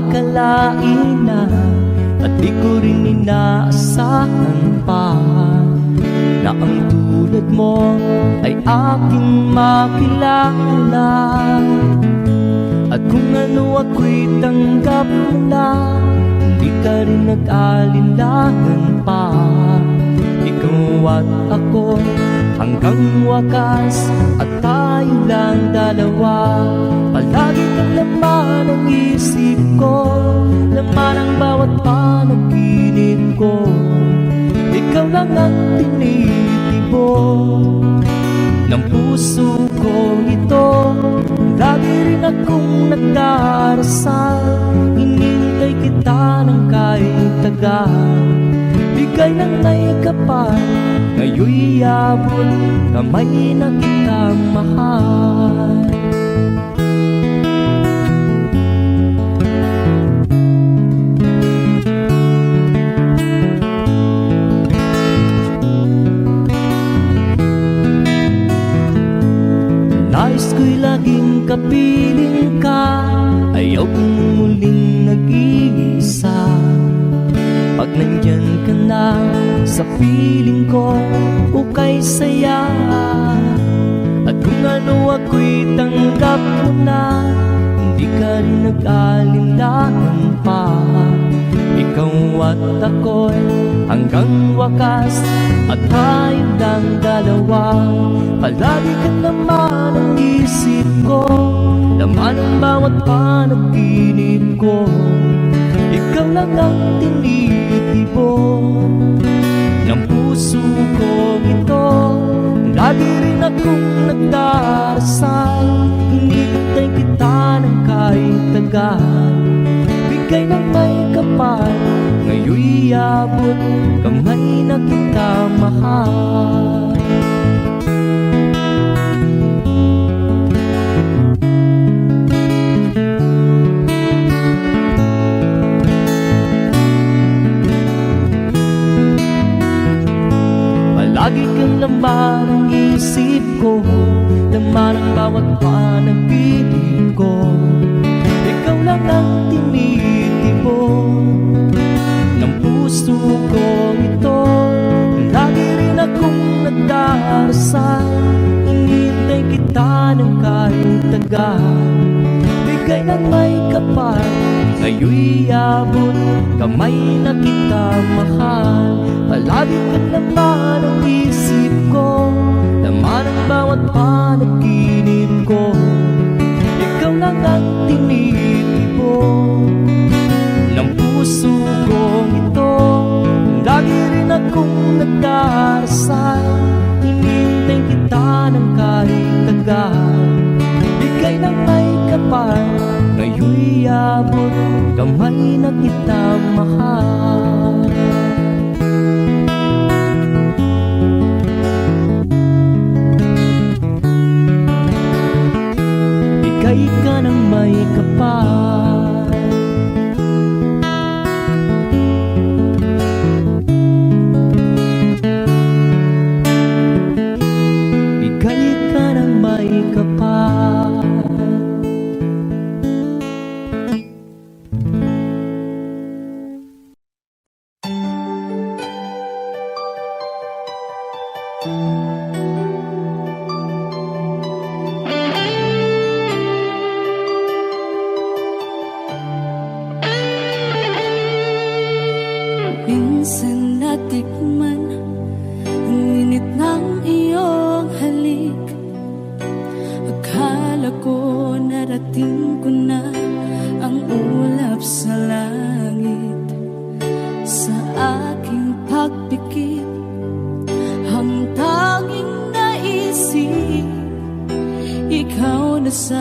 akalain na at di ko rin inaasahan pa na ang tulad mo ay aking makilala. At kung ano ako'y tanggap mo na, hindi ka rin nag-alinlangan pa. Ikaw at ako hanggang wakas, at tayo lang dalawa. Palagi kang laman ng isip ko, laman ang bawat panaginip ko. Ikaw lang ang tinitibok ng puso kong ito. Lagi rin akong nagdarasal, hinintay kita ng kahit tagal. Bigay ng may kapal, ngayon'y abot kamay na kita mahal. Nais ko'y laging kapiling ka, ayaw kong muling nag-iisa. Pag nandyan ka na sa piling ko, ukay saya. At kung ano ako'y tanggap mo na, hindi ka rin nag-alinlangan pa. Ikaw at ako'y hanggang wakas, at tayo lang dalawa. Palagi ka naman ang isip ko, laman ang bawat panaginip ko. Ikaw lang ang tinitibok ng puso kong ito. Lagi rin akong nagdarasal, hinintay kita ng kahit tagal. Bigay ng may kapal, ngayon'y abot kamay na kita mahal. Lagi kang laman ang isip ko, laman ang bawat panaginip ko. Ikaw lang ang tinitibok ng puso kong ito. Lagi rin akong nagdarasal, hinintay kita ng kahit tagal. Bigay ng may kapal, ngayon'y abot kamay na kita mahal. Palagi ka naman ang isip ko, laman ang bawat panaginip ko. Ikaw lang ang tinitibok ng puso kong ito. Lagi rin akong nagdarasal, hinintay kita ng kahit tagal. Bigay ng may kapal, ngayon'y abot kamay na kita mahal. Bigay ka ng may kapal, bigay ka ng may kapal. Minsan natikman ang init ng iyong halik. Akala ko narating ko na ang ulap sa langit. Sa aking pagpikit, ang tanging naisip, ikaw na sa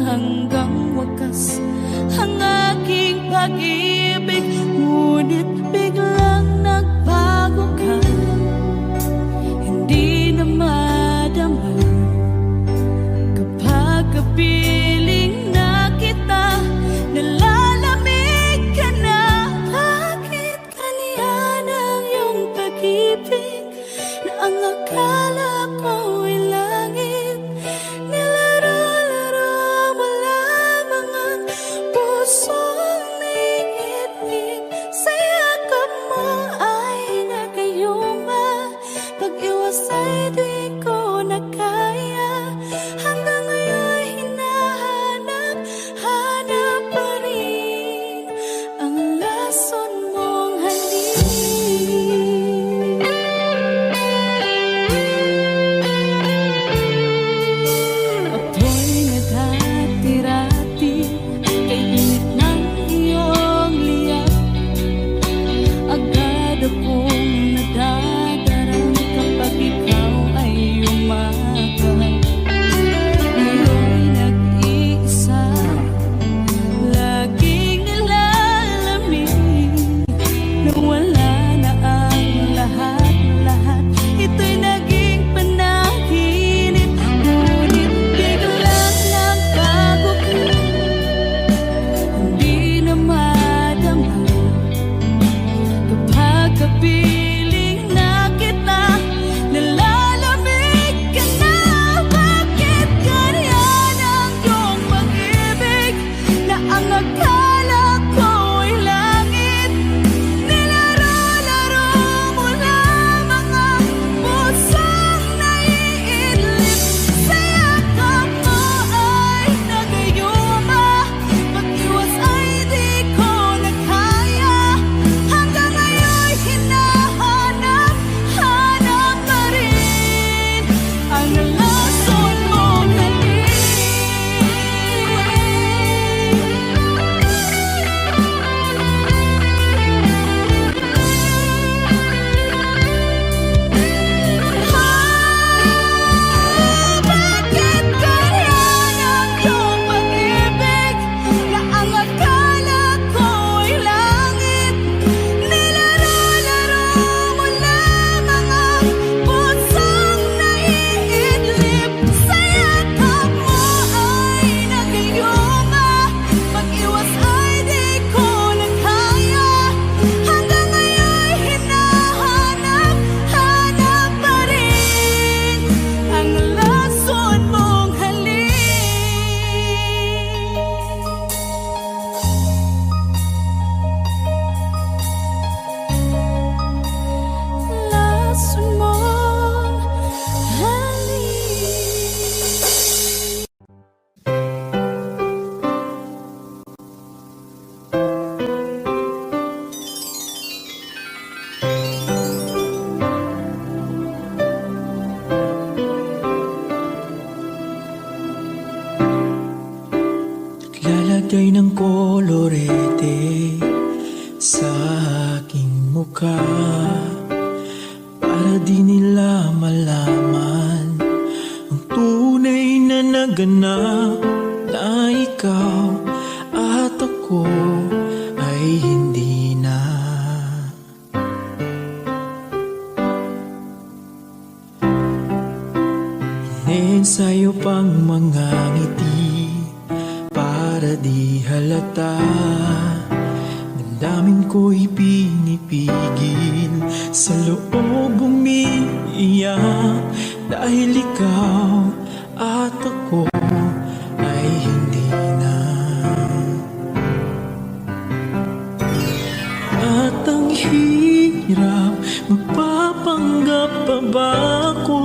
hanggang wakas ang aking pag-ibig. Ngunit biglang nagbago ka, hindi na madama kapag kapiling na kita. Nalalamig ka na, bakit kaniyan ang iyong pag-ibig na ang akala ko'y langit? Nilaro-laro mo lamang ang pusong Naglagay ng kolorete sa aking mukha para di nila malaman ang tunay na naganap, na ikaw at ako ay hindi na. Iniensayo pang mga ngiti para di halata. Damdamin ko'y pinipigil, sa loob umiiyak, dahil ikaw at ako ay hindi na. At ang hirap, magpapanggap pa ba ako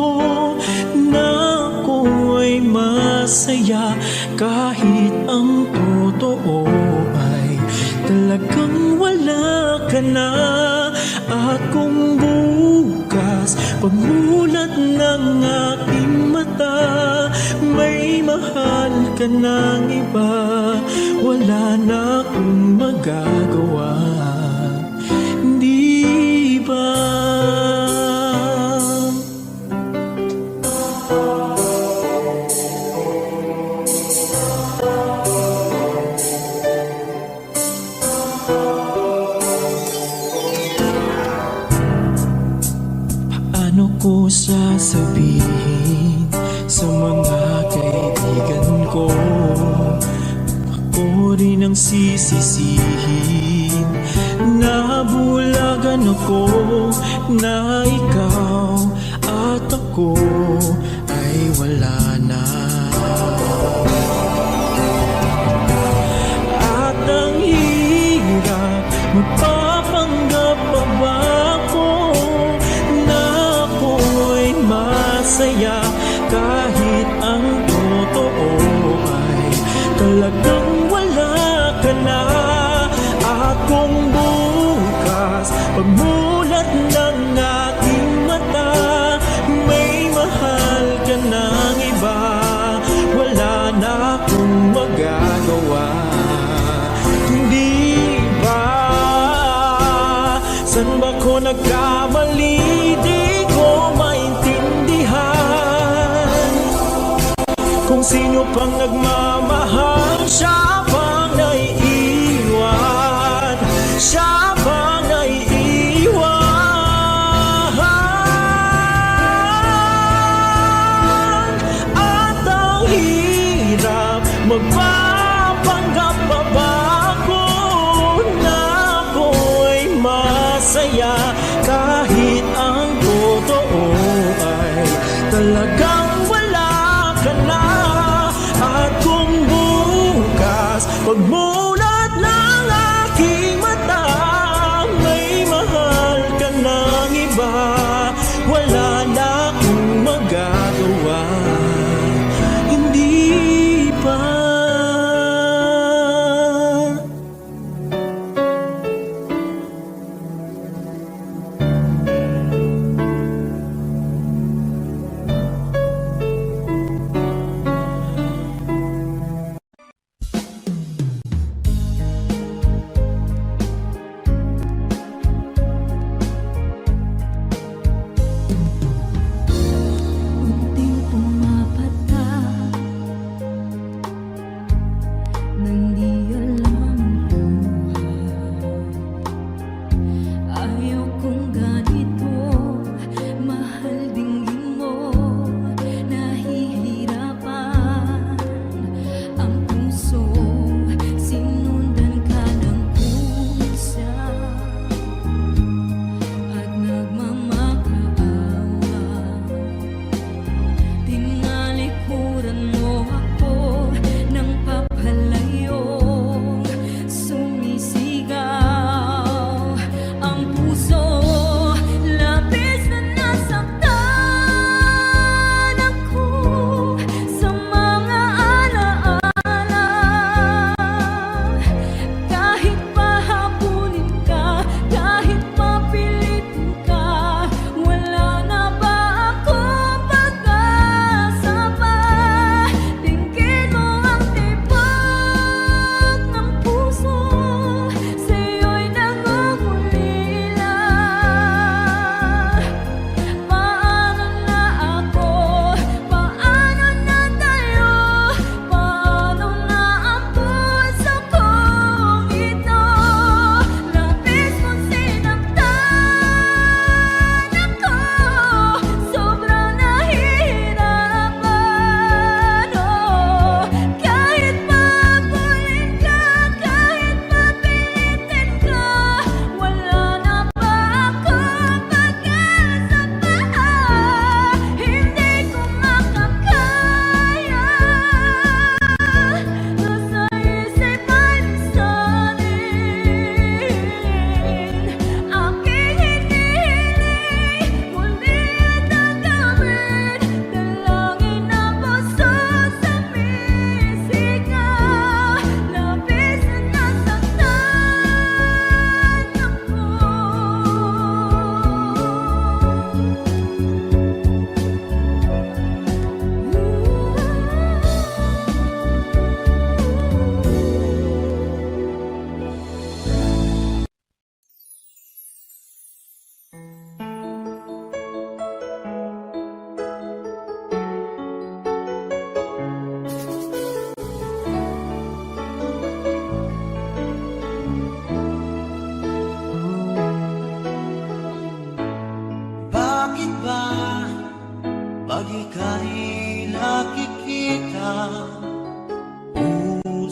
na ako ay masaya, kahit ang totoo ay talagang wala ka na. At kung bukas pagmulat ng aking mata, may mahal ka ng iba, wala na akong magagawa, di ba? Paano ko sasabihin sa mga kaibigan ko, ako rin ang sisisihin, nabulagan ako na ikaw at ako ay wala na. At ang hirap, magpapanggap pa ba ako na ako ay masaya, kahit ang totoo ay talagang wala ka na. At kung bukas pagmulat ng aking mata, may mahal ka ng iba, wala na akong magagawa, hindi ba? San ba ko nagkamali? Di ko maintindihan kung sino pang nagmamahal, siya pang naiiwan, siya pang naiiwan. At ang hirap, magpapanggap pa ba ako na ako ay masaya, kahit ang totoo ay talagang wala ka na. At kung bukas pagmulat ng aking mata, may mahal ka ng iba, wala na akong magagawa, hindi ba?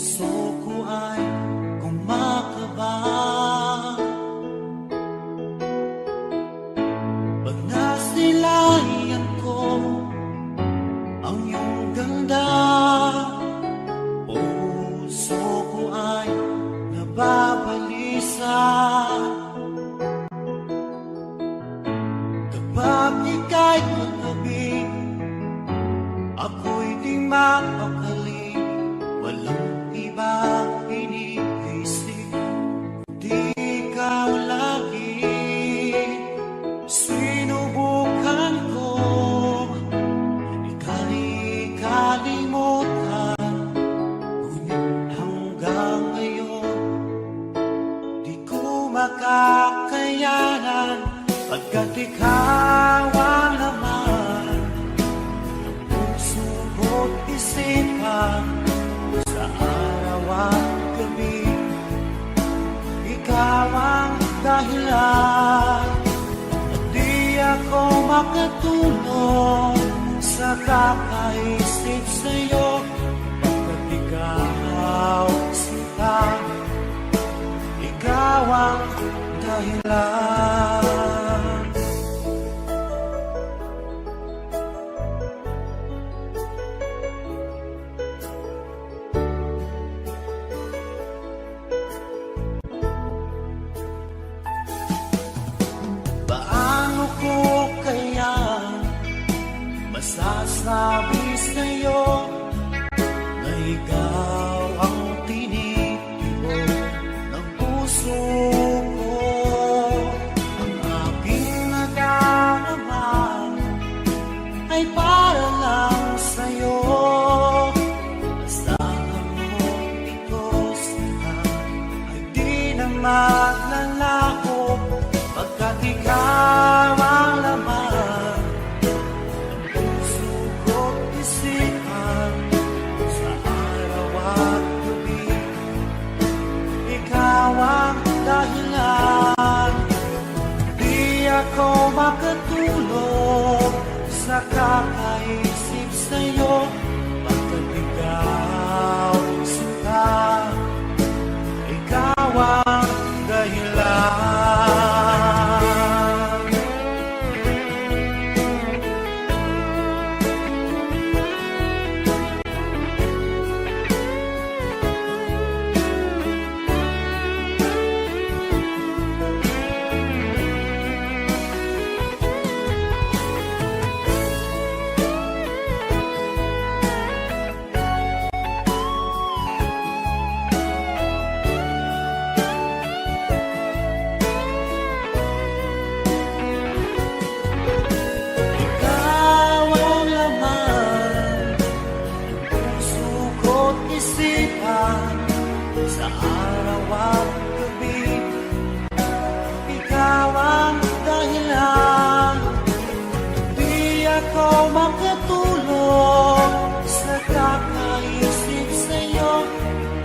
puso ko ay kumakaba pag nasilayan ko ang iyong ganda. Puso ko ay nababalisa kapag ika'y katabi. Ako'y di mapakali, walang ibang iniisip, di ikaw lagi. Sinubukan ko ika'y kalimutan, ngunit hanggang ngayon di ko makakayanan, pagkat ikaw ang laman ng puso ko't isipan. Sa araw at gabi, ikaw ang dahilan, at di ako makatulog sa kakaisip sa'yo, pagkat ikaw sinta, ikaw ang dahilan. Paano ko kaya masasabi sa'yo na ikaw ang tinitibok ng puso ko? Ang aking nadarama ay para lang sa'yo. Asahan mo ito sila ay di na maglalaho, pagkat ikaw ang laman ng puso ko't isipan. Sa araw at gabi, ikaw ang dahilan, di ako makatulog sa kakaisip sa'yo, pagkat ikaw sinta, ikaw ang dahilan. Ikaw ang laman ng puso ko't isipan. Sa araw at gabi, ikaw ang dahilan, di ako makatulog sa kakaisip sa'yo,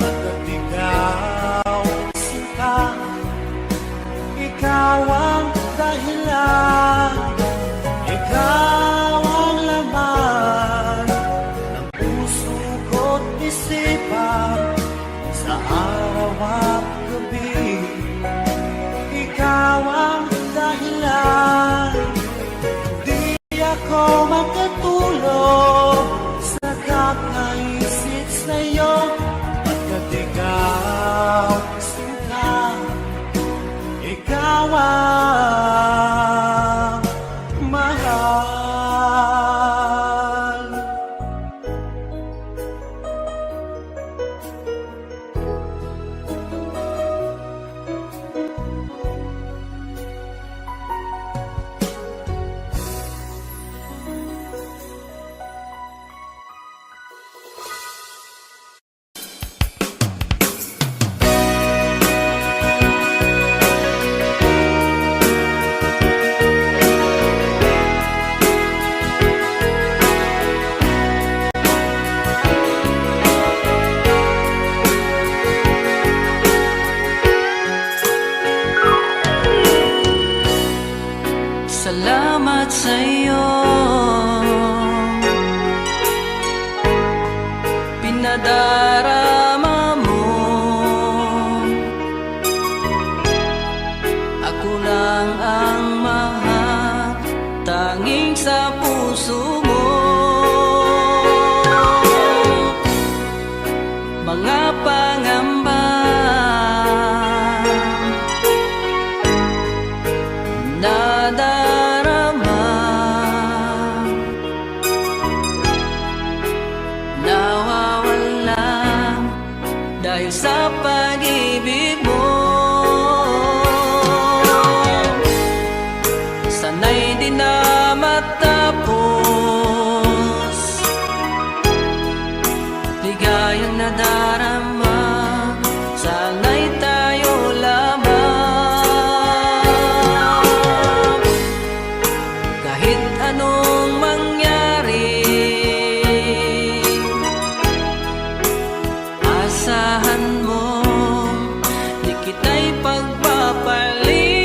pagkat ikaw sinta, ikaw ang dahilan, ikaw ang laman ng puso ko't isipan. Sa araw at gabi, ikaw ang dahilan, di ako makatulog sa kakaisip sa'yo, pagkat ikaw sinta, ikaw ang mahal. Salamat sa'yo, pinadarama mga pangamba nadarama, nawawala dahil sa pag-ibig mo. Sana'y di na matapos, ligayang nadarama, sana'y tayo lamang. Kahit anong mangyari, asahan mo, di kita'y pagpapalit.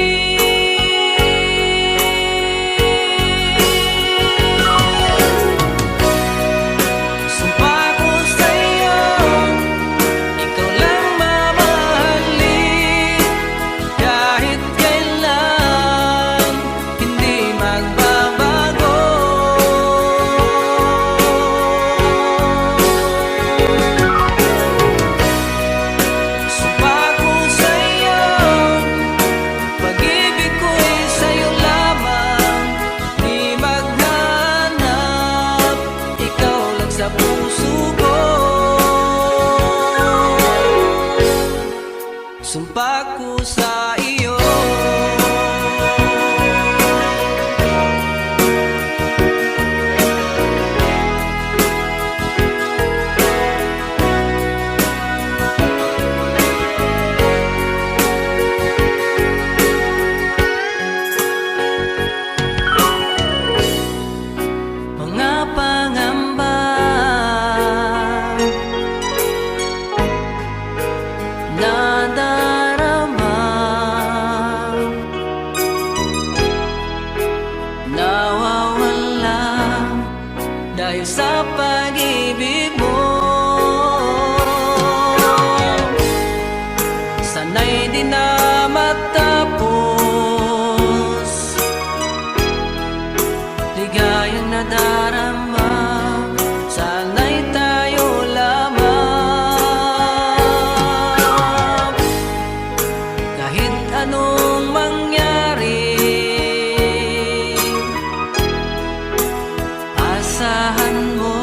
Sumpa ko sa iyo, mga pangamba nadarama, nawawala dahil sa pag-ibig mo. Sana'y di na matapos, ligayang nadarama, sana'y tayo lamang. Kahit anong mangyari, asahan mo,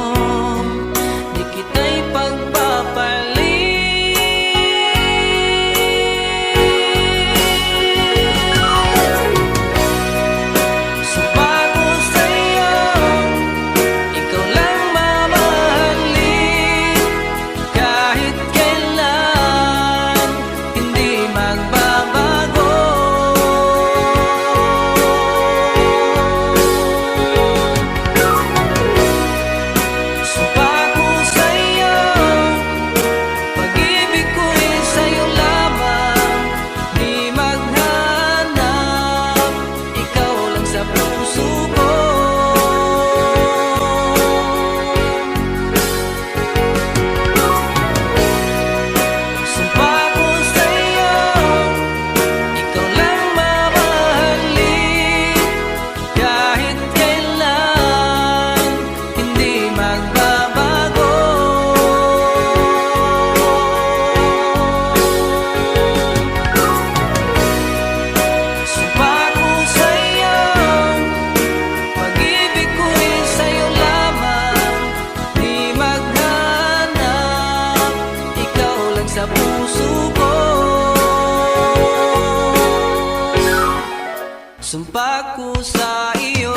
di kita'y pagpapalit. Sumpa ko sa'yo, ikaw lang mamahalin, kahit kailan hindi magbabago. Sumpa ko sa'yo, pag-ibig ko'y sa'yo lamang, di maghanap, ikaw lang sa puso ko. Sumpa ko sa'yo, ikaw lang mamahalin, kahit kailan hindi magbabago. Sumpa ko sa'yo, pag-ibig ko'y sa'yo lamang, di maghanap, ikaw lang sa puso ko. Sumpa ko sa iyo.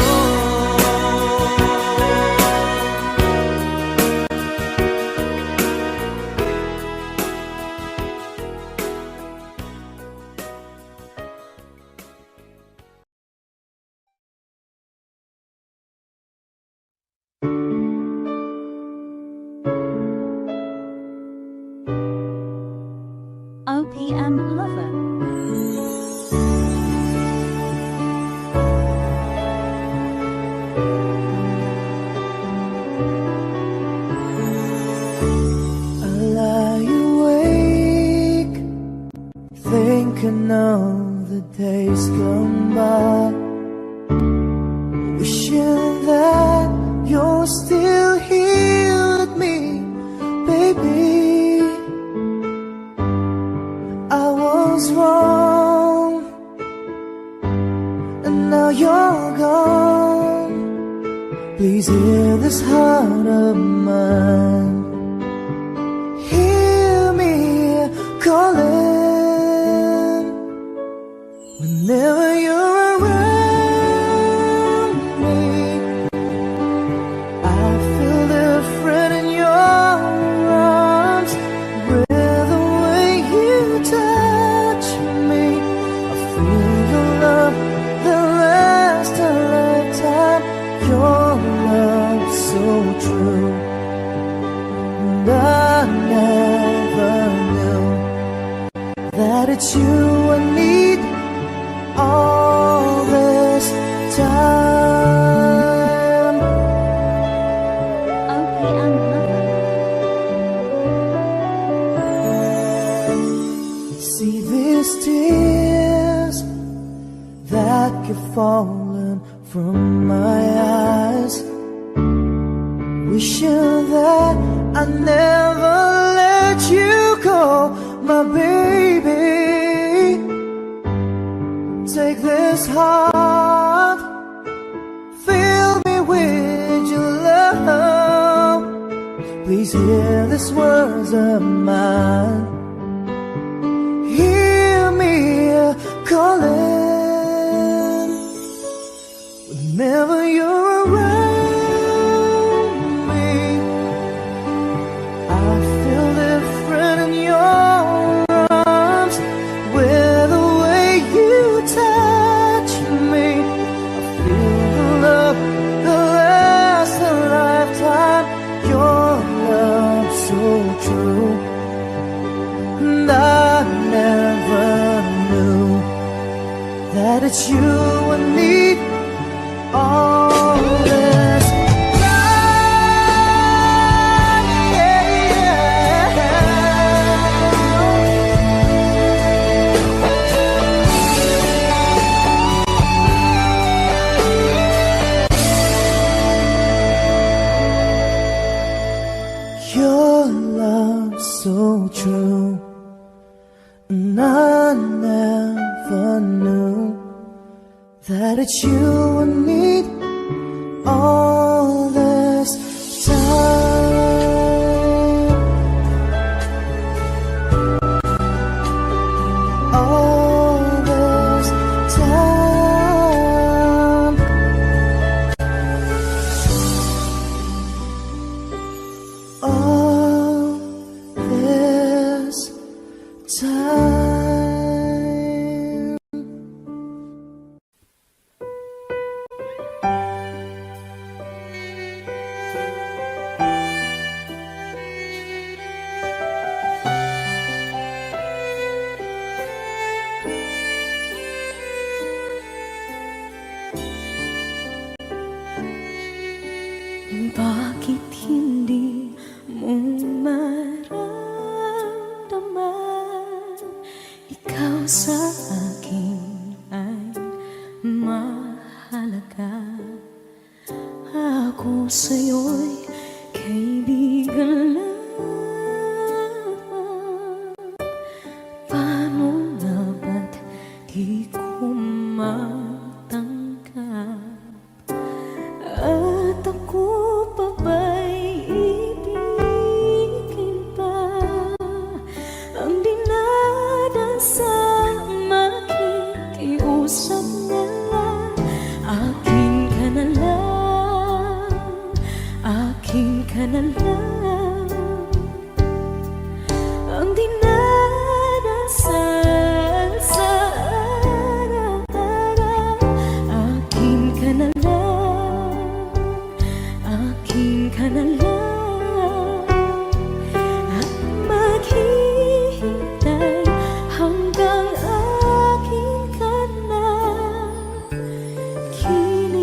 OPM Lover. I lie awake, thinking of the days gone by, wishing that you're still here with me, baby. this heart of mine. Hear me calling whenever you're around me. I feel different in your arms, with the way you touch me. I feel your love that lasts a lifetime. Your love so true, and I never knew that it's you I need all this time. Okay, ano? See these tears that keep falling from my eyes, wishing that I never let you go, my baby. Take this heart, fill me with your love. Please hear these words of mine. Hear me calling whenever you're around me. I feel different in your arms, with the way you touch me. I feel the love that lasts a lifetime. Your love so true, and I never knew that it's you I need all this time. Your love so true, and I never knew that it's you I need all this time. All this time. All this time. Bakit hindi mo maramdaman? Ikaw sa akin ay mahalaga. Ako sa'yo'y kaibigan lang. Paano nga ba't di ko matanggap? At ako pa ba'y ibigin pa? Ang dinadasang makikiusap na lang. Akin ka na lang, akin ka na lang. Ang dinadasal sa araw-araw. Akin ka na lang, akin ka na lang. At maghihintay hanggang akin ka na kilig.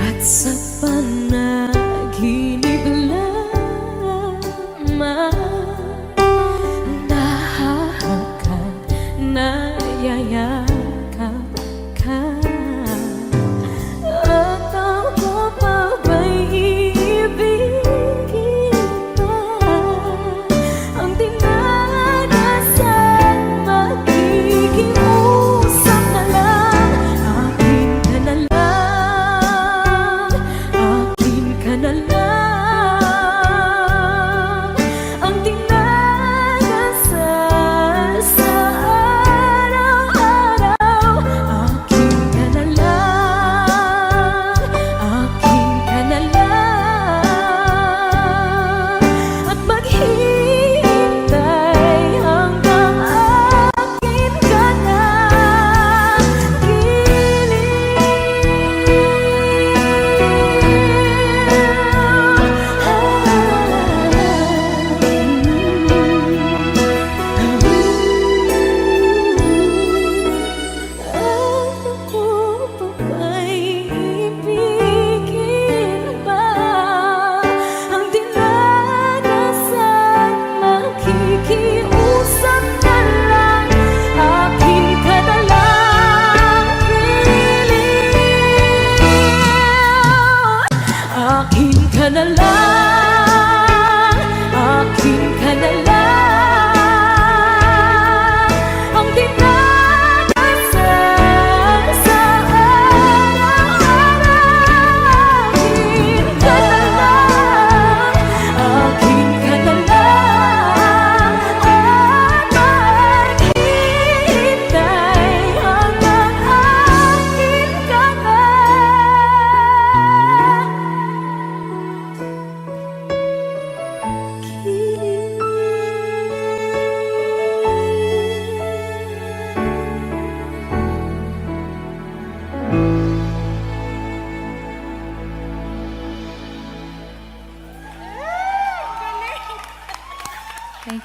At sa panaginip lamang nahahagan, nayayakap ka. At ako pa ba'y iibigin pa?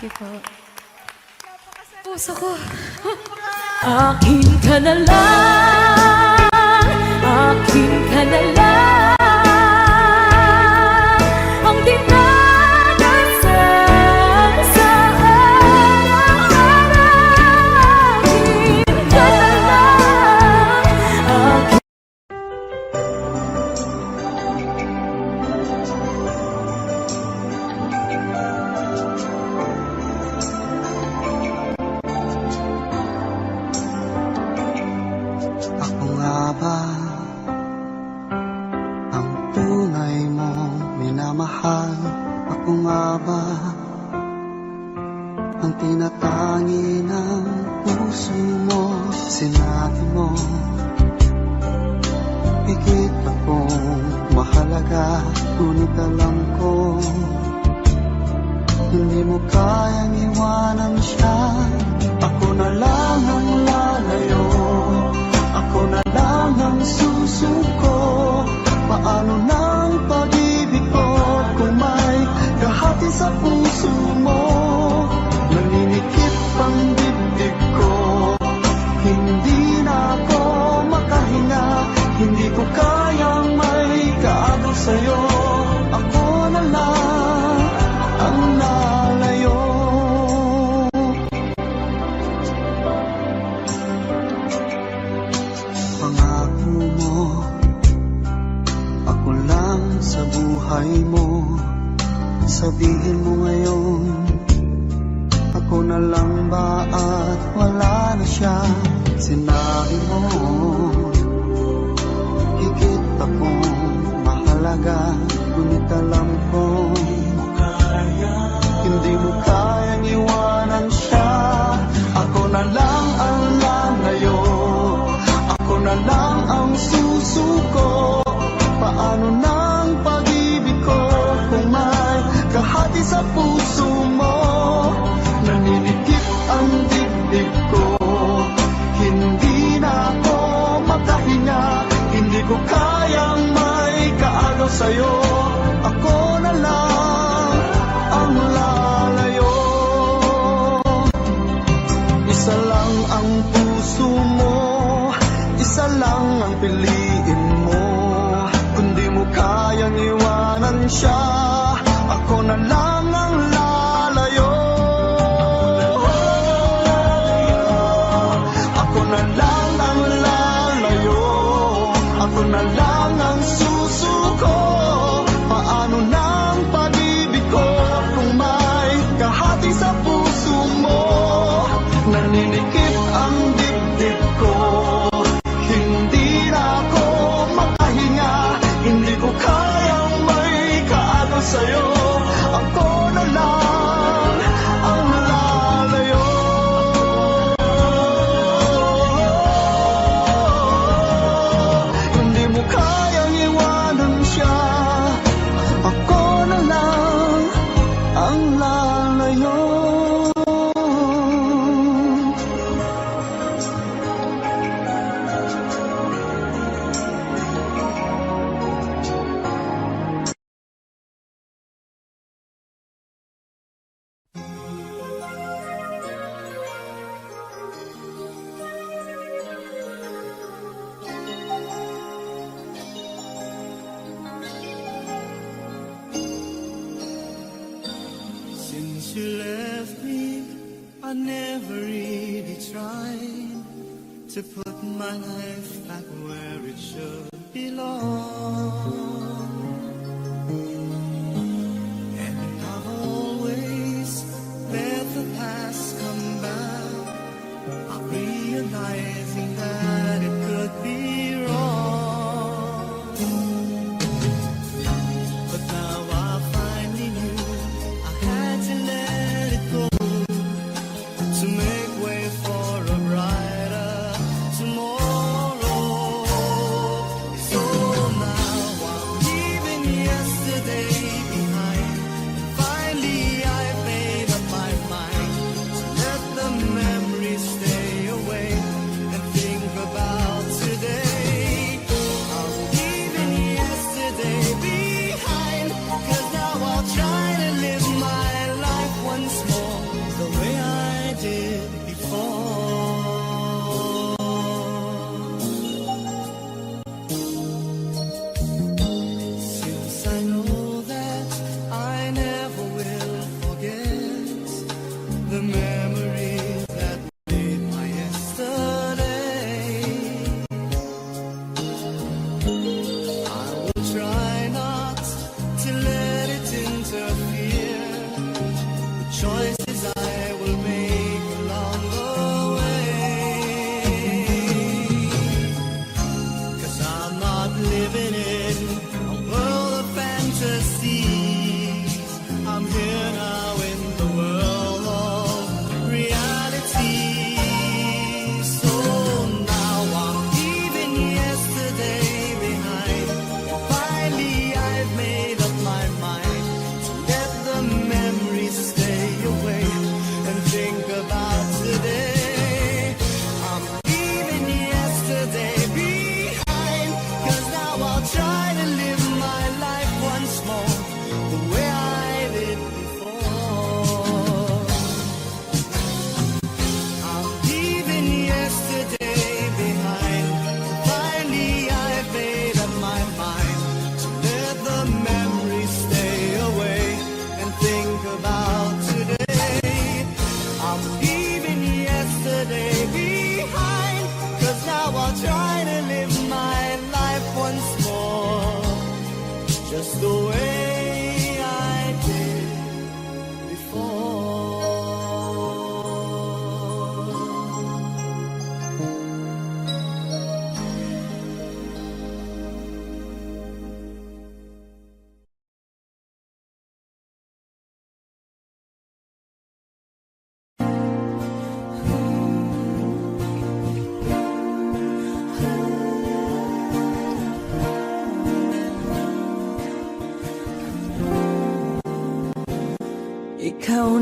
you po. Puso ko. Akin ka na lang, akin ka na lang, ang dinadasal sa araw-araw. Akin ka na lang, akin. Ako nga ba ang tunay mong minamahal? Ako nga ba ang tinatangi ng puso mo? Sinabi mo higit akong mahalaga, ngunit alam ko hindi mo kayang iwanan siya. Ako na lang ang lalayo, ako na lang ang susuko. Paano ng pag-ibig ko kung may kahati sa puso mo? Naninikip ang dibdib ko, hindi na ako makahinga. Hindi ko kayang may kaagaw sa'yo. Ako na lang ang lalayo. Pangako mo, ako lang sa buhay mo. Sabihin mo ngayon, ako na lang ba at wala na siya? Sinabi mo higit akong mahalaga, ngunit alam ko hindi mo kayang iwanan siya. Ako na lang ang lalayo, ako na lang ang susuko. Paano ng pag-ibig ko kung may kahati sa puso mo? Naninikip ang dibdib ko, hindi na ako makahinga. Hindi ko kayang may kaagaw sa'yo. Ako na lang ang lalayo. Isa lang ang puso mo, isa lang ang piliin mo. Kung di mo kayang iwanan siya, ako na lang ang lalayo. Ako na lang ang lalayo, ako na lang ang susuko. Paano ng pag-ibig ko kung may kahati sa puso mo? Naninikip ang dibdib ko, hindi na ako makahinga. Hindi ko kayang may kaagaw sa'yo. Ako na lang ang lalayo. Hindi mo kayang iwanan siya. Ako na lang ang lalayo. Since you left me, I never really tried to put my life back where it should belong. And I've always let the past come back, I'm realizing that it could be wrong. But now I finally knew I had to let it go to make way for a brighter tomorrow. So now I'm leaving yesterday behind. Finally I made up my mind to let the memories stay away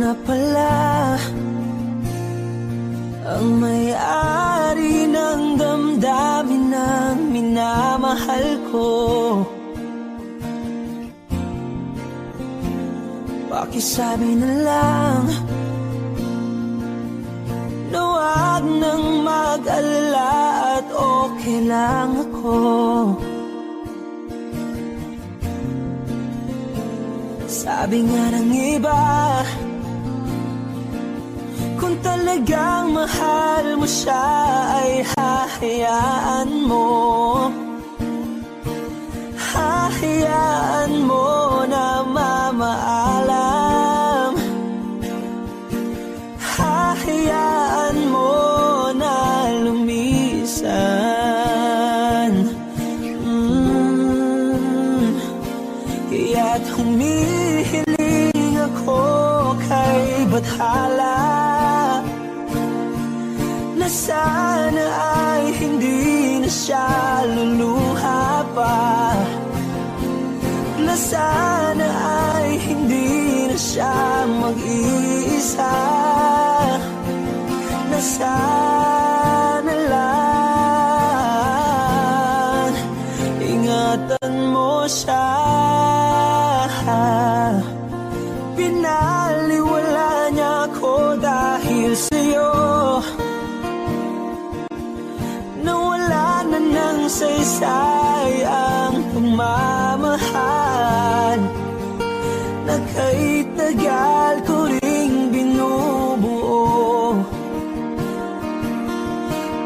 na pala ang may-ari ng damdamin ng minamahal ko. Pakisabi na lang na wag nang mag-alala at okay lang ako. Sabi nga ng iba, kung talagang mahal mo siya ay hahayaan mo. Hahayaan mo na mamaalam. Hahayaan mo na lumisan. Kaya't humihiling ako kay Bathala na sana ay hindi na siya luluha pa, na sana ay hindi na siya mag-iisa, na sana lang ingatan mo siya. Pinaliwala niya ako dahil sa'yo, nawala na ng saysay ang pagmamahal na kay tagal ko ring binubuo,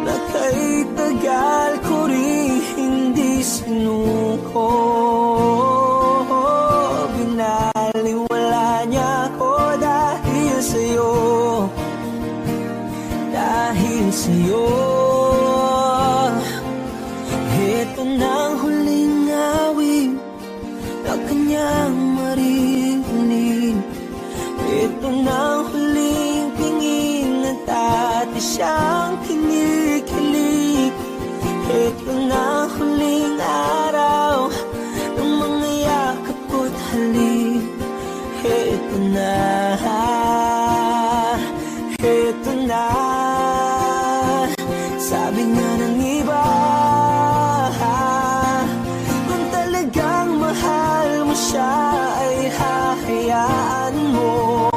na kay tagal ko ring hindi sinuko. Binaliwala niya ako dahil sa'yo, dahil sa'yo. Ito na ang huling awit na kanyang maririnig. Ito na ang huling tingin na dati siyang kinikilig. Ito na ang huling araw ng mga yakap ko't halik. Ito na, ito na. Sabi nga ng iba, kung talagang mahal mo siya ay hahayaan mo.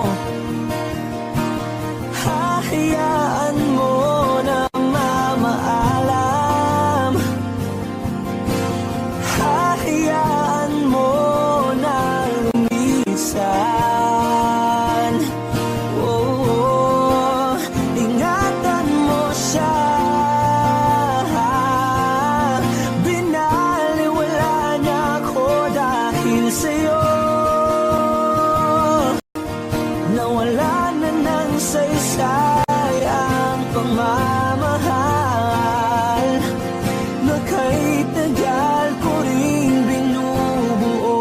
Hahayaan mo na mamaalam. Hahayaan mo na lumisan. Oh, ingatan mo siya. Binaliwala niya ako dahil sa'yo, nawala na ng saysay ang pagmamahal na kay tagal ko ring binubuo,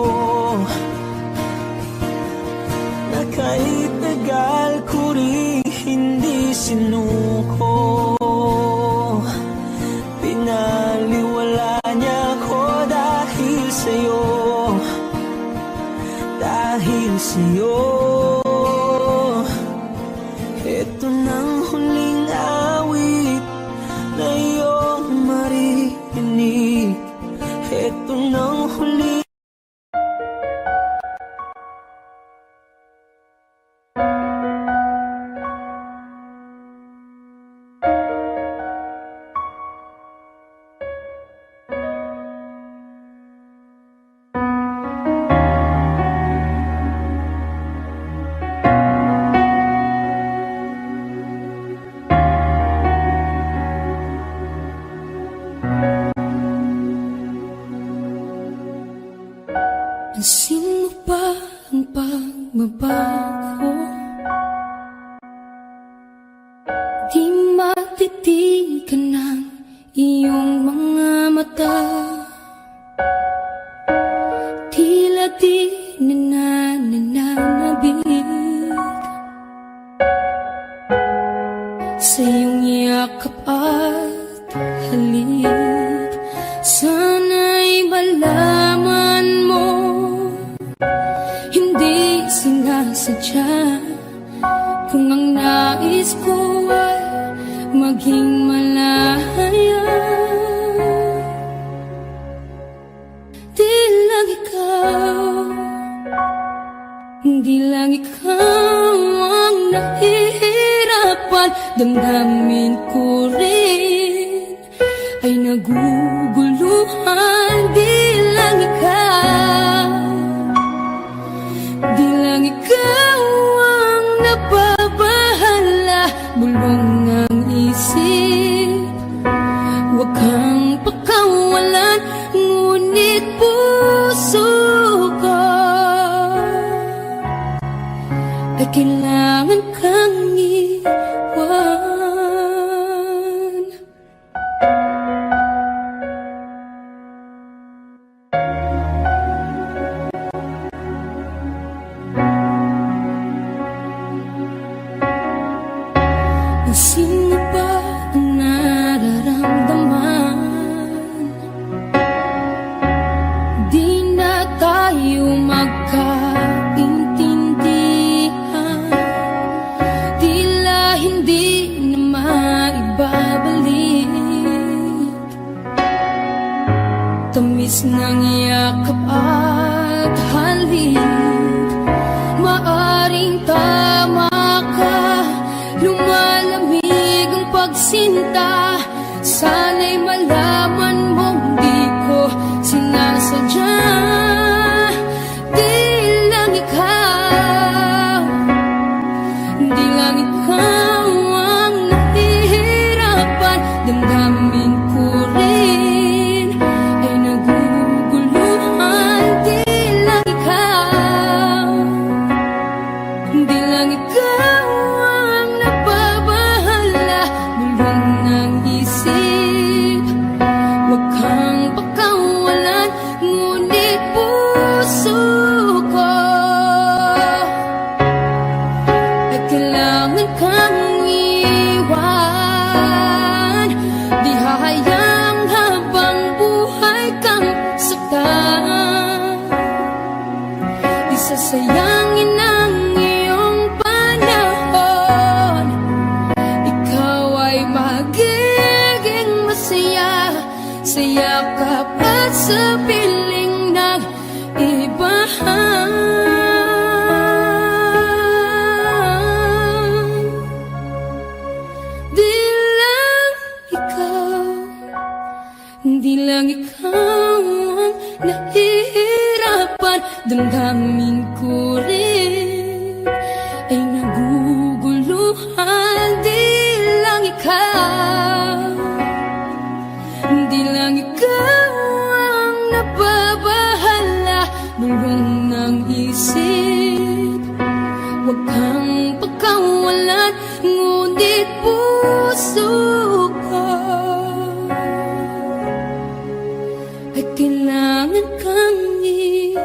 na kay tagal ko ring hindi sinuko. Pinaliwala niya ako dahil sa'yo, dahil sa'yo. Ito nang huling awit na iyong maririnig. Ito nang huling pansin mo ba ang pagbabago? Di matitigan ng iyong mga mata. Tila di nananabig sa iyong yakap at halik. Sana'y malaman mo, hindi sinasadya Kung ang nais ko ay maging malaya, di lang ikaw, di lang ikaw ang nahihirapan. Damdamin ko rin ay naguguluhan. Di lang ikaw, di lang ikaw ang nababahala. Bulong ng isip, huwag kang pakawalan, ngunit puso ko ay kailangan kang iwan. Sino ba ang nararamdaman? Di na tayo magkaintindihan, tila hindi na maibabalik. Tamis ng yakap at halik, maaring tama ka. Lumalamig ang pagsinta, sana'y malaman mong di ko sinasadya. Di lang ikaw, di lang ikaw ang nahihirapan. Damdamin ko rin ay naguguluhan. Di lang ikaw, di lang ikaw ang nababahala. Bulong ng isip, huwag kang pakawalan, ngunit puso ko ay kailangan kang iwan. Di hahayang habang buhay kang saktan, di sasayangin ang iyong panahon. Ikaw ay magiging masaya sa yakap at sa piling ng iba. Di lang ikaw, di lang ikaw ang nahihirapan. Damdamin ko rin ay naguguluhan. Di lang ikaw, di lang ikaw ang nababahala. Bulong ng isip, huwag kang pagkawalan, ngunit puso ko ay kailangan kang iwan.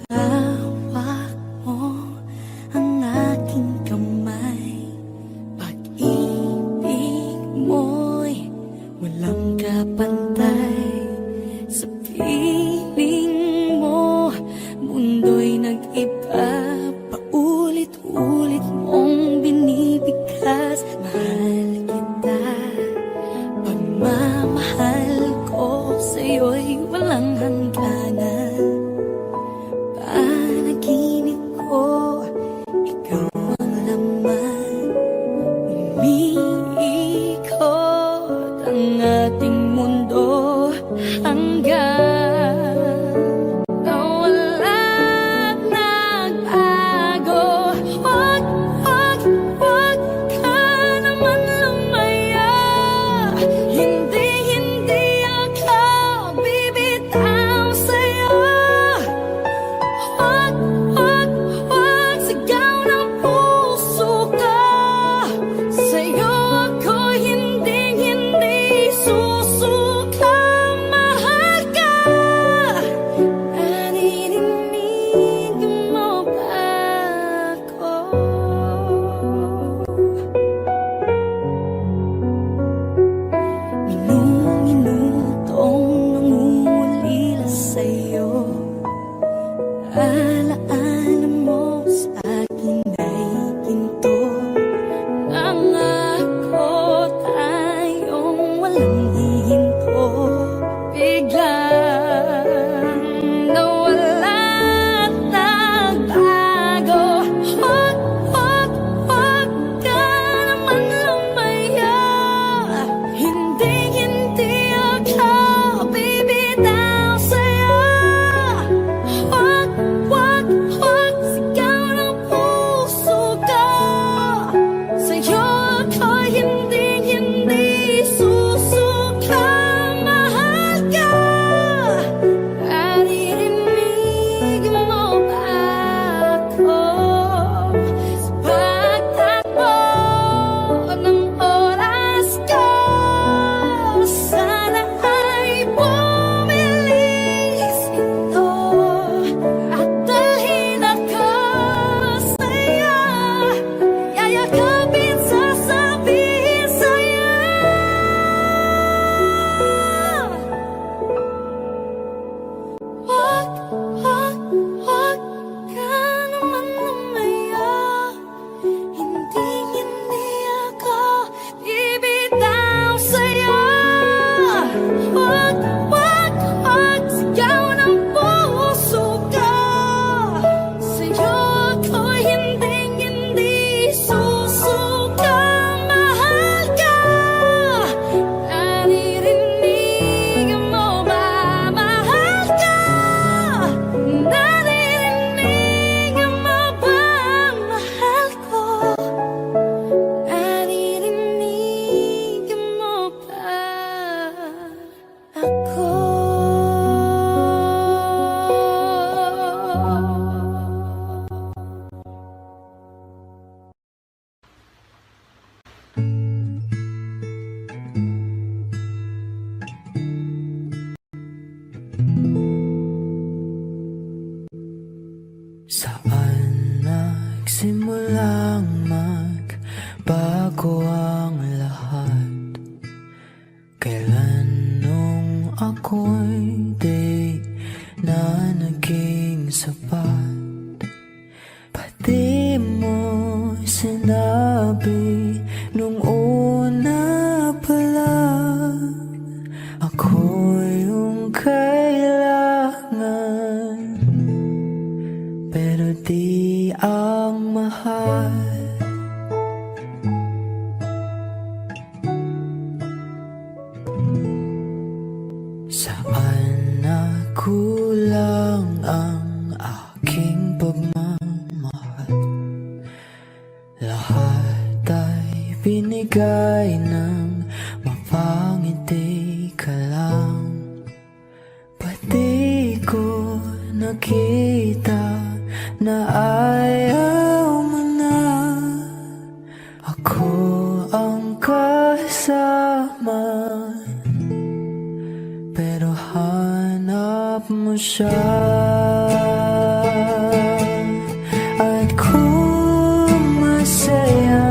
Hawak mo ang aking kamay, pag-ibig mo'y walang kapantay. Sa piling mo, mundo'y nag-iba, paulit-ulit mong binibigkas. Mahal kita, pagmamahal ko sa'yo'y walang hangganan. Panaginip ko, ikaw ang laman. Umiikot ang ating mundo hanggang nawalang nagbago. Huwag, huwag, huwag ka naman lumaya. Hindi, hindi ako bibitaw sa'yo. Huwag, huwag, huwag sigaw ko ang lahat. Kailan nung ako'y di na naging sapat, pati mo sinabi nung una pa lang, ako yung kailangan, pero di ang mahal. Saan nakulang ang aking pagmamahal? Lahat ay binigay ng mapangiti ka lang. Pati ko nakita na ayaw mo na. Ako ang kasama, pero hanap mo siya. At kung masaya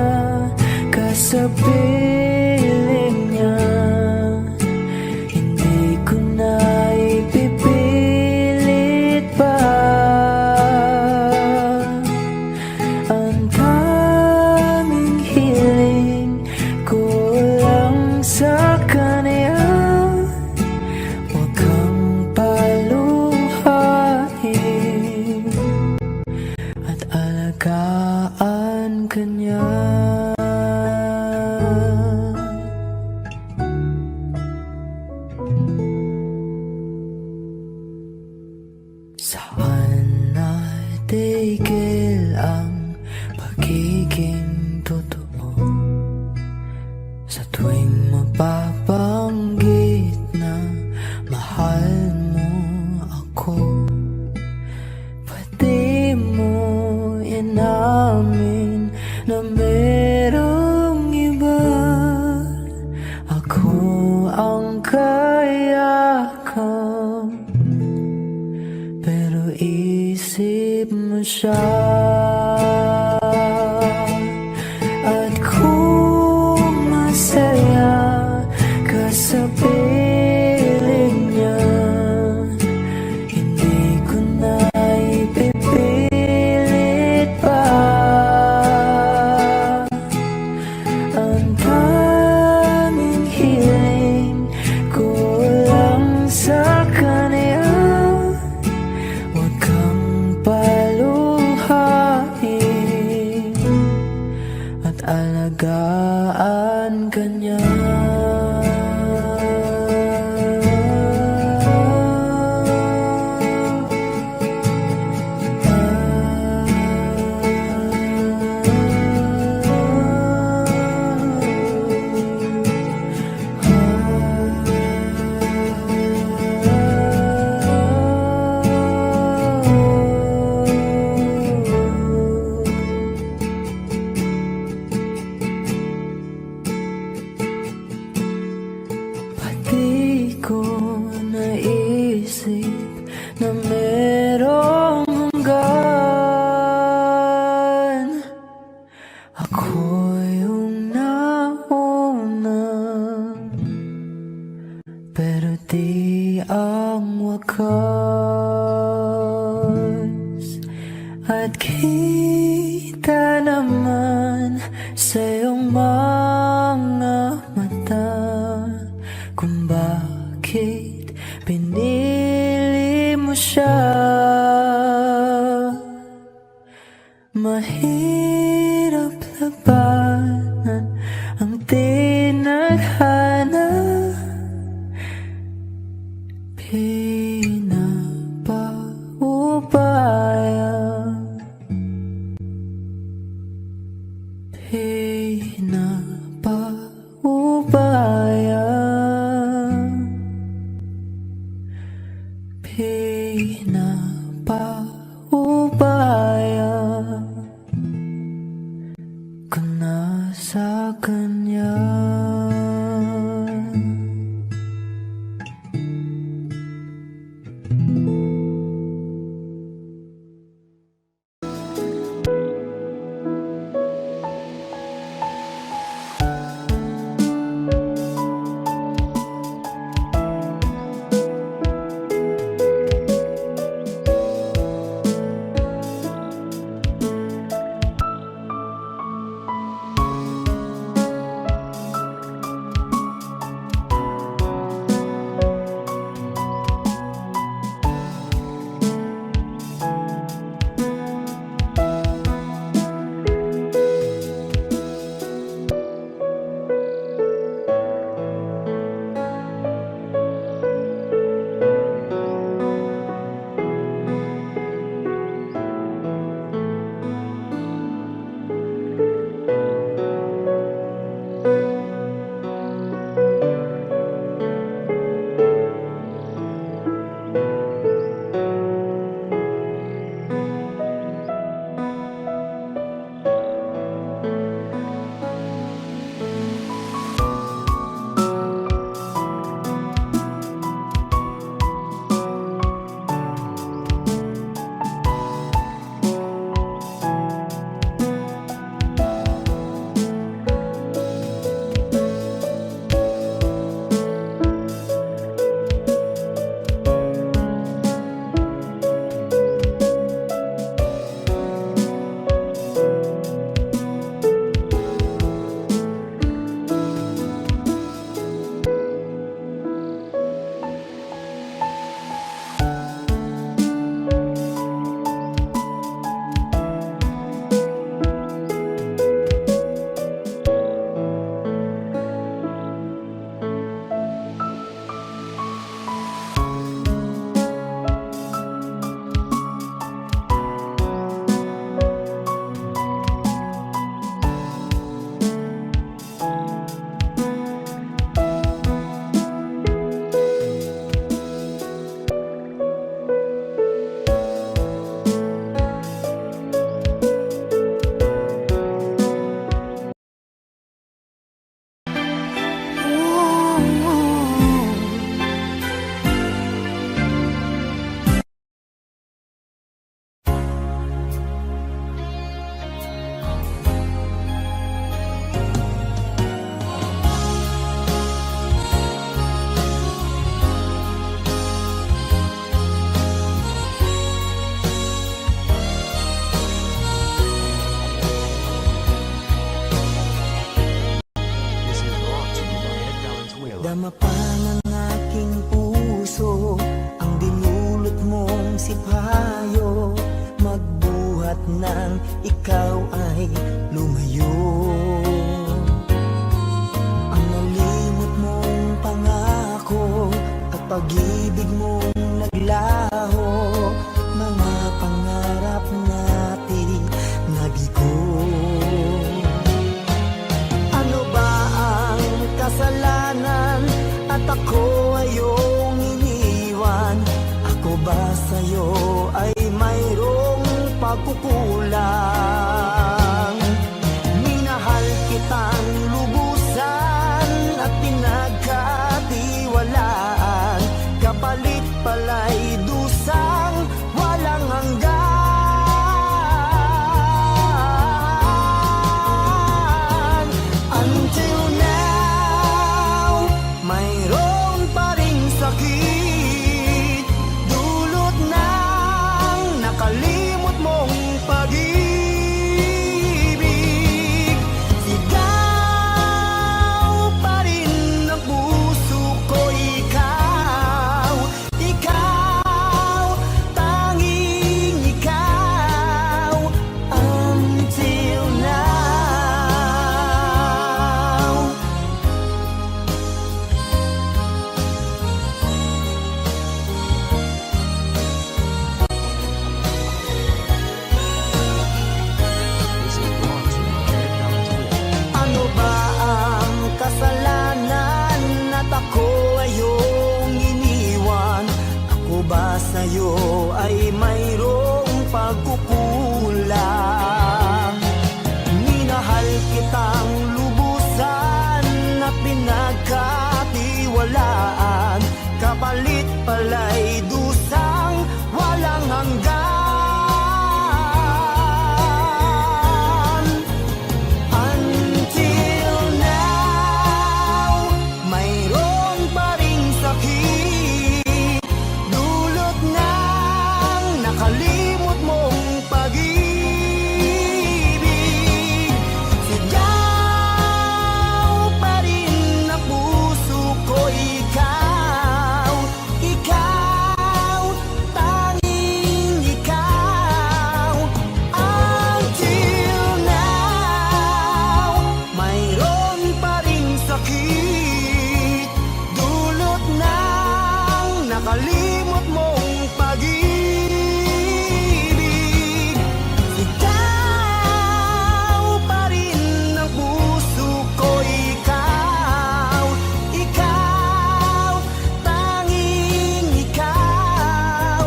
ka sa piling niya, hindi ko na ipipilit pa. Ang tanging hiling ko lang sa kanya, huwag kang paluhain at alagaan ka niya. Saan natigil ang pagiging totoo? Sa tuwing mapabanggit na mahal mo ako, pati mo inamin na merong iba. Ako ang kayakap, pero isip mo siya. At kung masaya ka sa piling niya, hindi ko na ipipilit pa. Ang tanging hiling ko lang sa kanya, huwag kang paluhain at alagaan ka niya. Pati ko naisip na merong hanggan. Ako yung nauna, pero di ang wakas. At kita naman sa iyong mga mata kung bakit pinili mo siya. Mahirap labanan ang tinadhana, pinapaubaya, pinapaubaya, pinapaubaya ko na sa kanya. Dama pa ng aking puso ang dinulot mong sipayo, magbuhat ng ikaw ay lumayo. Ang nalimot mong pangako at pag-ibig mong naglaho, mga pangarap natin nabigo. Ano ba ang kasalanan at ako ay iyong iniwan? Ako ba sa'yo ay mayroong pagkukulang? Minahal kitang lubusan at pinagkatiwalaan, kapalit pala'y dusang walang hanggan. Until now, mayroon pa ring sakit, dulot ng nakalimot mong pag-ibig. Sigaw pa rin ang puso ko, ikaw, ikaw, tanging ikaw. Until now. Ano ba ang kasalanan at ako ay iyong iniwan? Ako ba sa'yo ay mayroong pagkukulang? Minahal kitang lubusan at pinagkatiwalaan, kapalit pala'y dusang walang hanggan. Until now, mayroon pa ring sakit, dulot ng nakalimot mong pag-ibig. Sigaw pa rin ang puso ko, ikaw, ikaw, tanging ikaw. Until now, mayroon pa ring sakit, dulot ng nakalimot mong pag-ibig. Sigaw pa rin ang puso ko, ikaw, ikaw, tanging ikaw.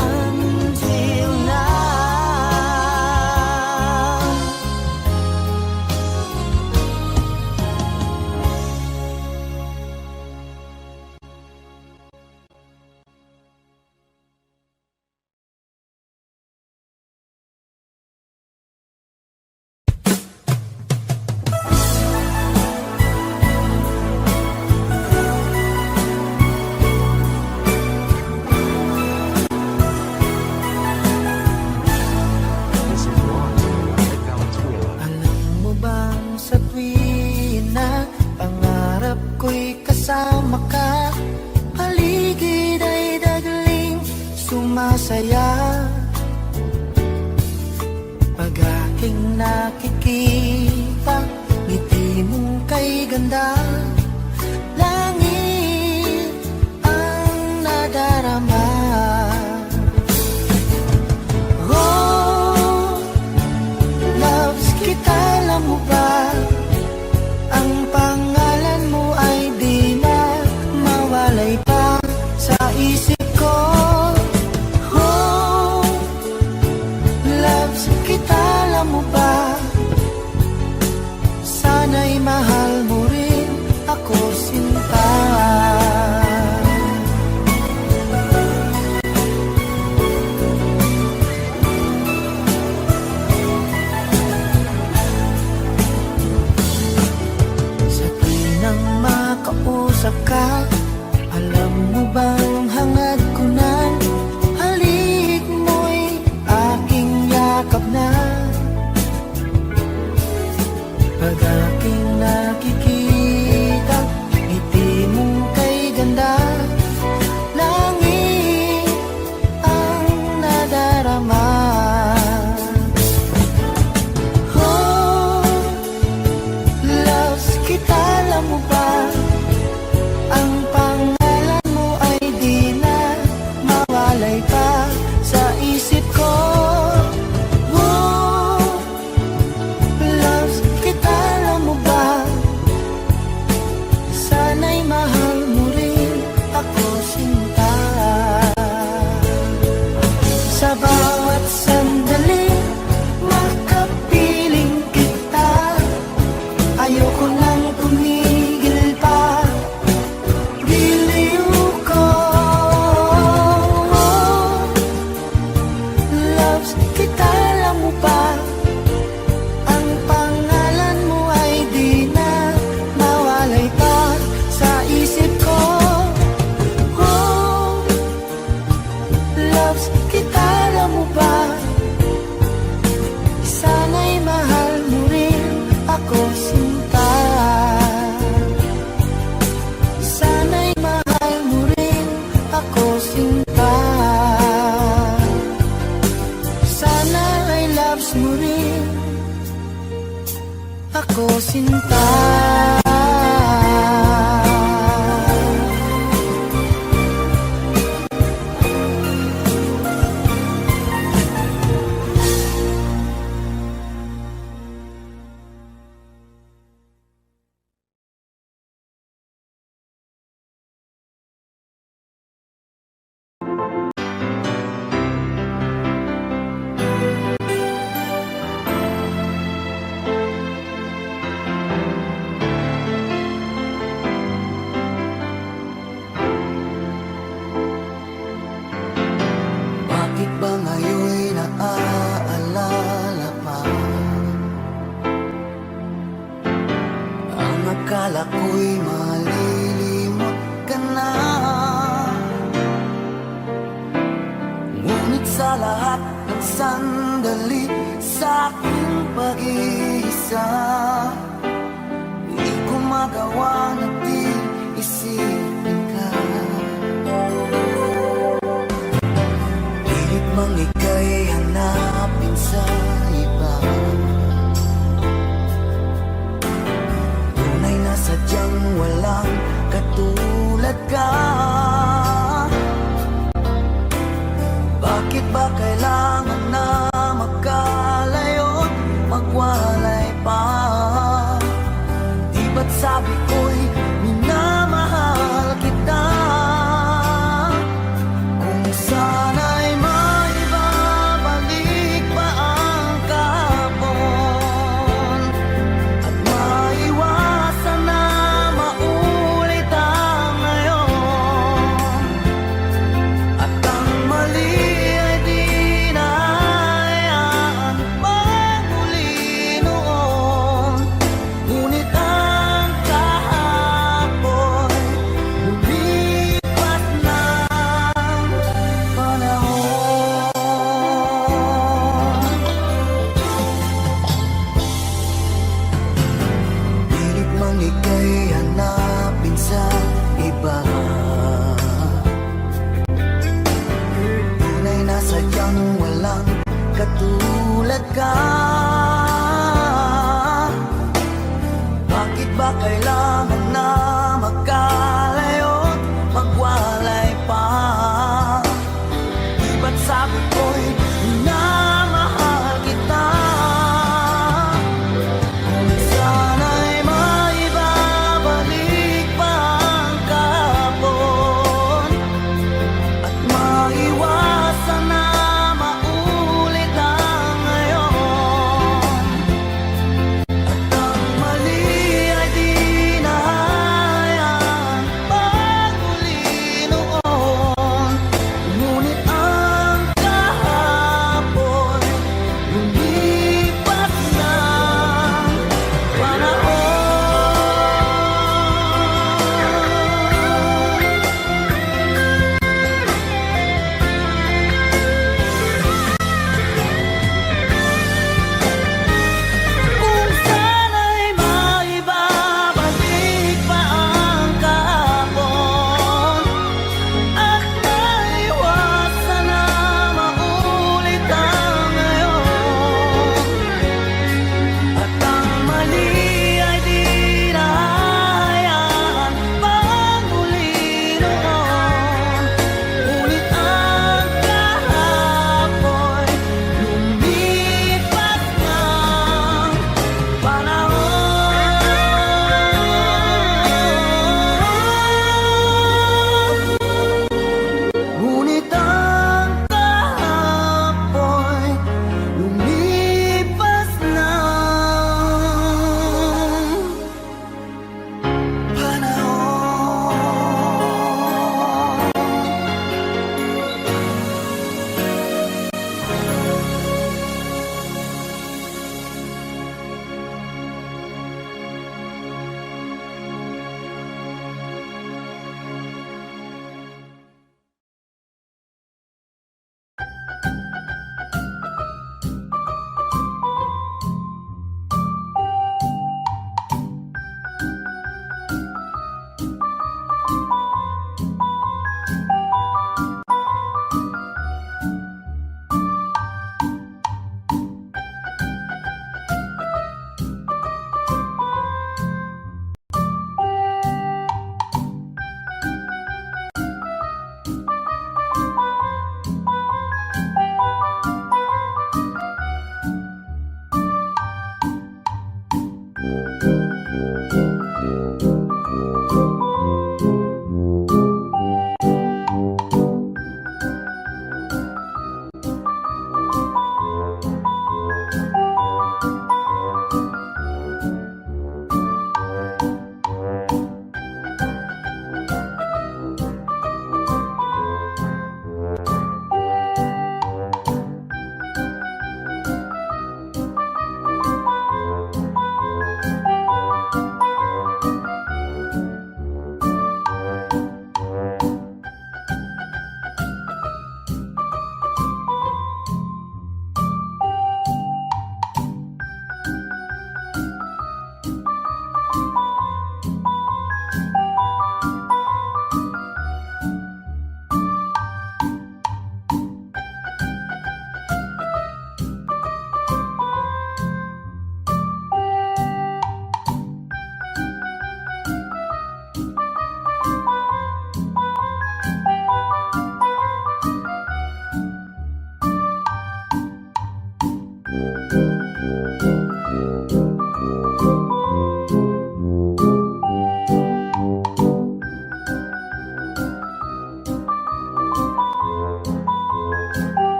Until now. Alam mo bang sa tuwing na pangarap ko'y kasama ka, paligid ay dagling sumasaya. Pag aking nakikita, ngiti mong kay ganda, langit ang nadarama. Oh, loves kita, alam mo ba? Ang pangalan mo ay di na mawalay pa sa isip ko. Oh, loves kita, alam mo ba? Sana'y mahal mo rin ako, sinta. Sa tuwing makausap ka, alam mo bang hangad ko na, halik mo'y aking yakap na. Pag aking nakikita, ngiti Akala ko'y malilimot ka na, ngunit sa lahat ng sandali sa aking pag-iisa, di ko magawa na di isipin ka. Pilit mang ika'y hanapin sa iba, tunay na sadyang walang katulad ka. Bakit ba kailangan na magkalayo't magwalay pa? Di ba't sabi ko'y minamahal kita? Kung sana'y maibabalik pa ang kahapon, at maiwasan na maulit ang ngayon, at ang mali ay di na hayaan magmuli noon. Ngunit ang kahapon lumipas ng panahon. Pilit mang ika'y hanapin sa iba, tunay na sadyang walang katulad ka. Bakit ba kailangan na magkalayo't magwalay pa? Di ba't sabi ko'y minamahal kita? Kung sana'y maibabalik pa ang kahapon, at maiwasan na maulit ang ngayon, at ang mali ay di na hayaan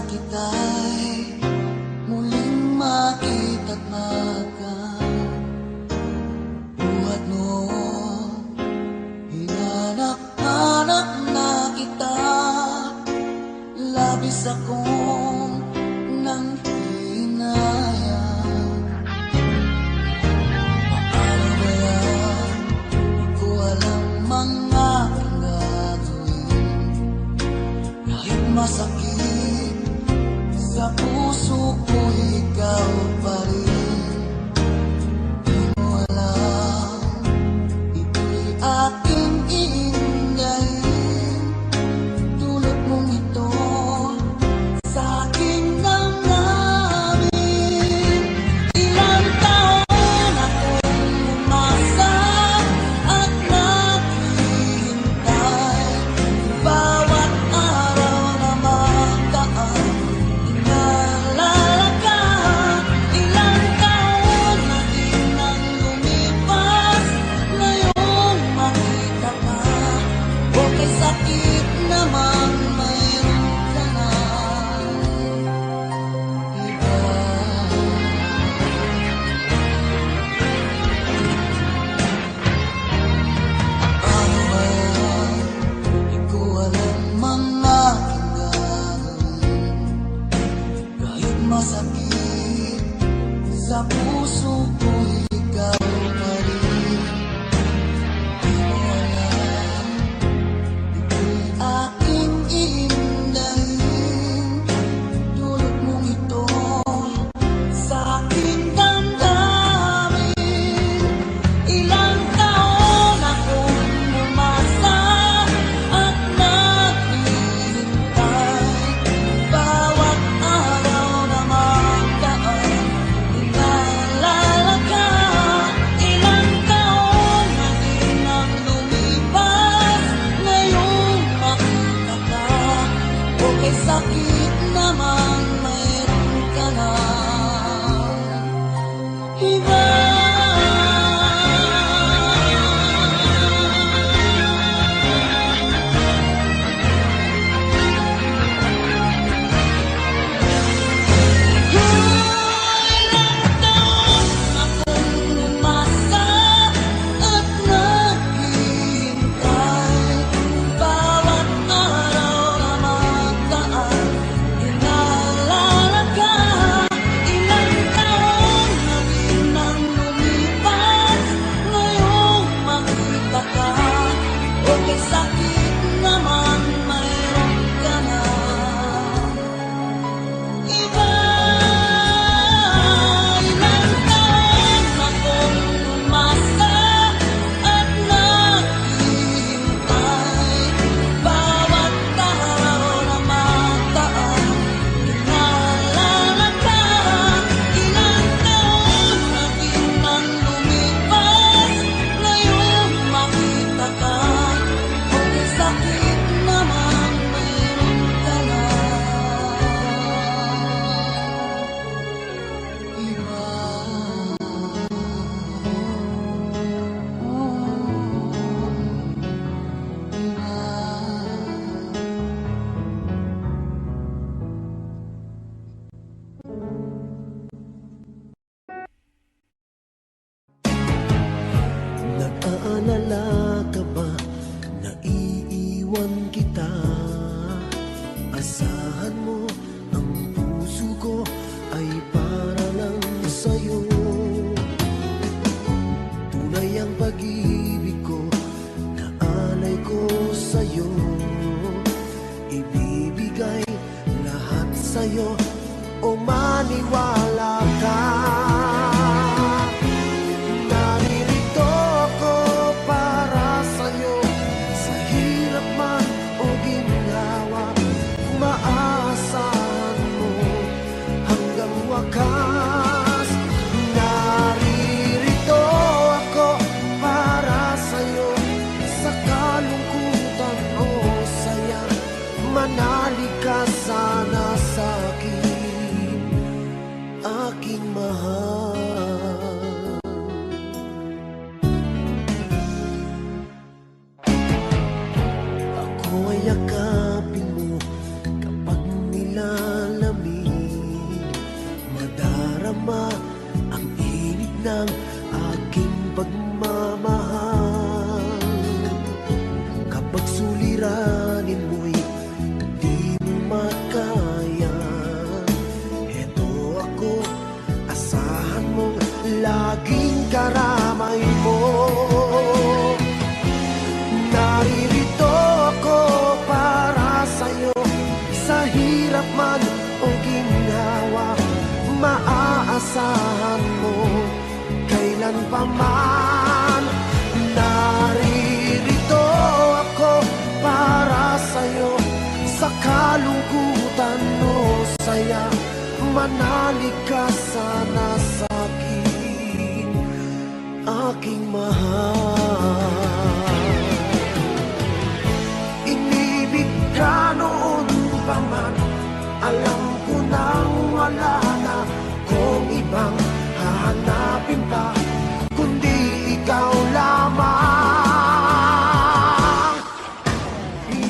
kita'y muling makita't magkabuhat noon. Hinanap-hanap na kita, labis akong nang hinayang. Paano ba yan? Di ko alam mga aking gagawin. Kahit masakit sa puso ko, ikaw pa rin. Di mo alam, ito'y aking iingayin. Tulad mong ito sa aking damdamin. Ilang taon akong umasa at naghihintay. Bawat araw na magdaan, inaalala ka. Ilang taon na din ang lumipas, ngayong makita ka. Okay, sakit naman, mayroon ka na iba. Ano ba yan? Di ko alam mga aking gagawin. Kahit masakit sa puso ko, ikaw pa rin. Di mo alam, ito'y aking iindahin. Dulot mong ito sa aking damdamin. Ilang taon akong umasa at naghihintay. Bawat araw na magdaan, inaalala ka. Ilang taon na din ang lumipas, ngayong makita ka. Okay, sakit naman, mayroon ka na iba. Ilang taon akong umasa at naghihintay. Bawat araw na magdaan, inaalala ka. Ilang taon na din ang lumipas, ngayong makita ka. Okay, sakit naman, mayroon ka na iba. Ilang taon akong umasa at naghihintay. Bawat araw na magdaan, inaalala ka. Ilang taon na din ang lumipas, ngayong makita ka. Okay, sakit naman, mayroon ka na iba. Nag-aalala ka ba na iiwan kita? Asahan mo, ang puso ko ay para lang sa'yo. Tunay ang pag-ibig ko, naalay ko sa'yo. Ibibigay lahat sa'yo, o maniwala ka. Naririto ako para sa'yo, sa hirap man o ginhawa. Maasahan mo hanggang wakas. Naririto ako para sa'yo, sa kalungkutan o saya. Manalig ka sana sa'kin, aking maaasahan mo kailan pa man. Naririto ako para sa'yo, sa kalungkutan o saya, manalig ka sana sa'kin, aking mahal. Inibig ka noon pa man, alam ko nang wala na kung ibang hahanapin pa, kundi ikaw lamang.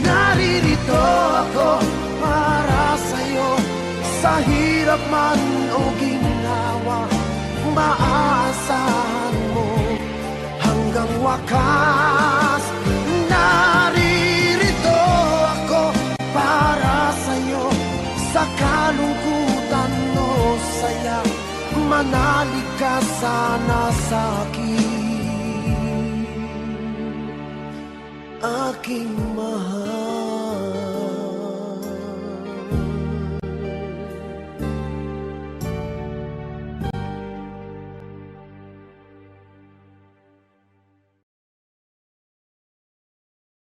Naririto ako para sa'yo, sa hirap man o ginawa, maaasahan mo hanggang wakas. Naririto ako para sa'yo, sa kalungkutan o saya, manalig ka sana sa'kin, aking mahal.